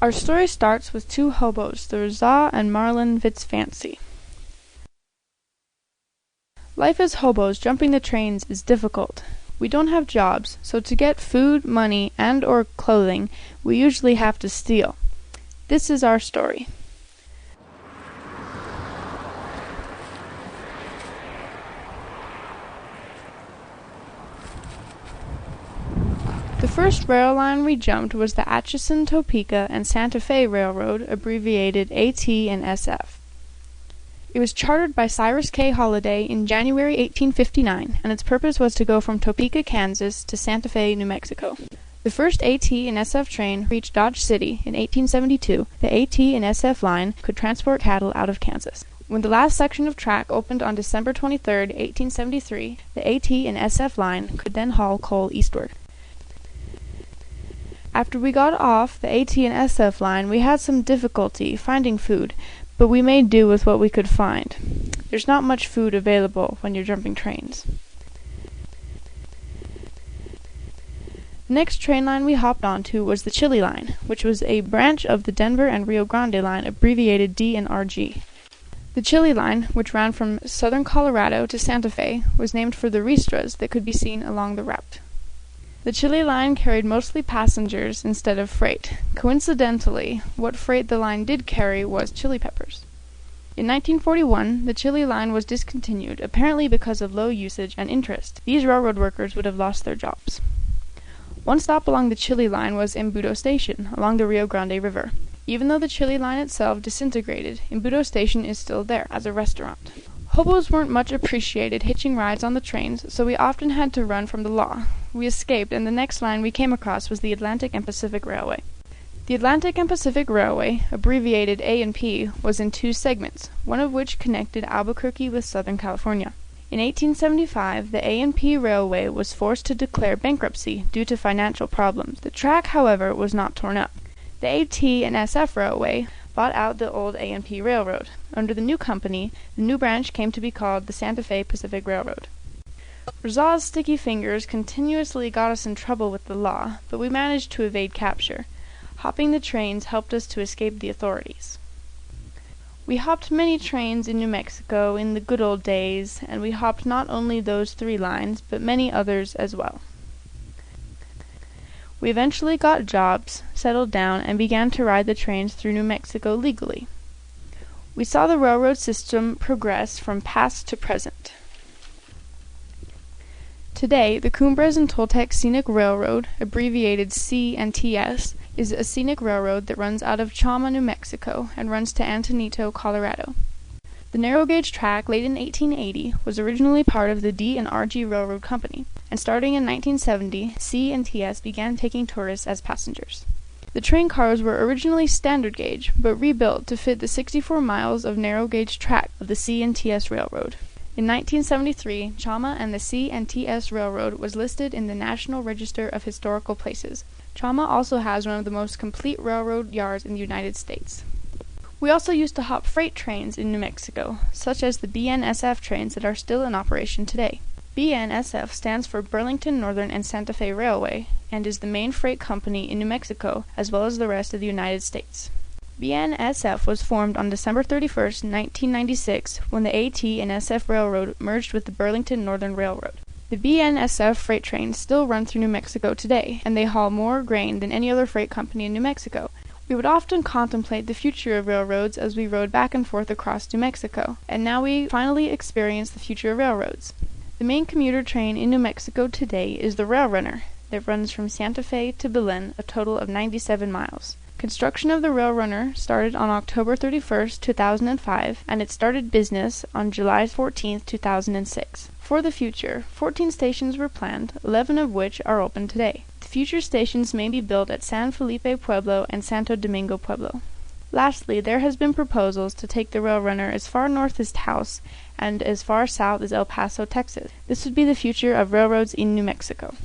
Our story starts with two hobos, the Razah and Marlin Fitzfancy. Life as hobos jumping the trains is difficult. We don't have jobs, so to get food, money, and or clothing, we usually have to steal. This is our story. The first rail line we jumped was the Atchison, Topeka, and Santa Fe Railroad, abbreviated AT and SF. It was chartered by Cyrus K. Holliday in January 1859, and its purpose was to go from Topeka, Kansas, to Santa Fe, New Mexico. The first AT and SF train reached Dodge City in 1872. The AT and SF line could transport cattle out of Kansas. When the last section of track opened on December 23, 1873, the AT and SF line could then haul coal eastward. After we got off the AT and SF line, we had some difficulty finding food, but we made do with what we could find. There's not much food available when you're jumping trains. The next train line we hopped onto was the Chili line, which was a branch of the Denver and Rio Grande line, abbreviated D&RG. The Chili line, which ran from southern Colorado to Santa Fe, was named for the ristras that could be seen along the route. The Chili line carried mostly passengers instead of freight. Coincidentally, what freight the line did carry was chili peppers. In 1941, the Chili line was discontinued, apparently because of low usage and interest. These railroad workers would have lost their jobs. One stop along the Chili line was Embudo Station, along the Rio Grande River. Even though the Chili line itself disintegrated, Embudo Station is still there as a restaurant. Hobos weren't much appreciated hitching rides on the trains, so we often had to run from the law. We escaped, and the next line we came across was the Atlantic and Pacific Railway. The Atlantic and Pacific Railway, abbreviated A&P, was in two segments, one of which connected Albuquerque with Southern California. In 1875, the A&P Railway was forced to declare bankruptcy due to financial problems. The track, however, was not torn up. The AT and SF Railway bought out the old A&P Railroad. Under the new company, the new branch came to be called the Santa Fe Pacific Railroad. Razah's sticky fingers continuously got us in trouble with the law, but we managed to evade capture. Hopping the trains helped us to escape the authorities. We hopped many trains in New Mexico in the good old days, and we hopped not only those three lines, but many others as well. We eventually got jobs, settled down, and began to ride the trains through New Mexico legally. We saw the railroad system progress from past to present. Today, the Cumbres and Toltec Scenic Railroad, abbreviated C&TS, is a scenic railroad that runs out of Chama, New Mexico, and runs to Antonito, Colorado. The narrow-gauge track, laid in 1880, was originally part of the D&RG Railroad Company, and starting in 1970, C&TS began taking tourists as passengers. The train cars were originally standard gauge, but rebuilt to fit the 64 miles of narrow-gauge track of the C&TS Railroad. In 1973, Chama and the C&TS Railroad was listed in the National Register of Historical Places. Chama also has one of the most complete railroad yards in the United States. We also used to hop freight trains in New Mexico, such as the BNSF trains that are still in operation today. BNSF stands for Burlington Northern and Santa Fe Railway, and is the main freight company in New Mexico, as well as the rest of the United States. BNSF was formed on December 31, 1996, when the AT and SF Railroad merged with the Burlington Northern Railroad. The BNSF freight trains still run through New Mexico today, and they haul more grain than any other freight company in New Mexico. We would often contemplate the future of railroads as we rode back and forth across New Mexico, and now we finally experience the future of railroads. The main commuter train in New Mexico today is the Rail Runner, that runs from Santa Fe to Belen, a total of 97 miles. Construction of the Rail Runner started on October 31, 2005, and it started business on July 14, 2006. For the future, 14 stations were planned, 11 of which are open today. The future stations may be built at San Felipe Pueblo and Santo Domingo Pueblo. Lastly, there has been proposals to take the Rail Runner as far north as Taos and as far south as El Paso, Texas. This would be the future of railroads in New Mexico.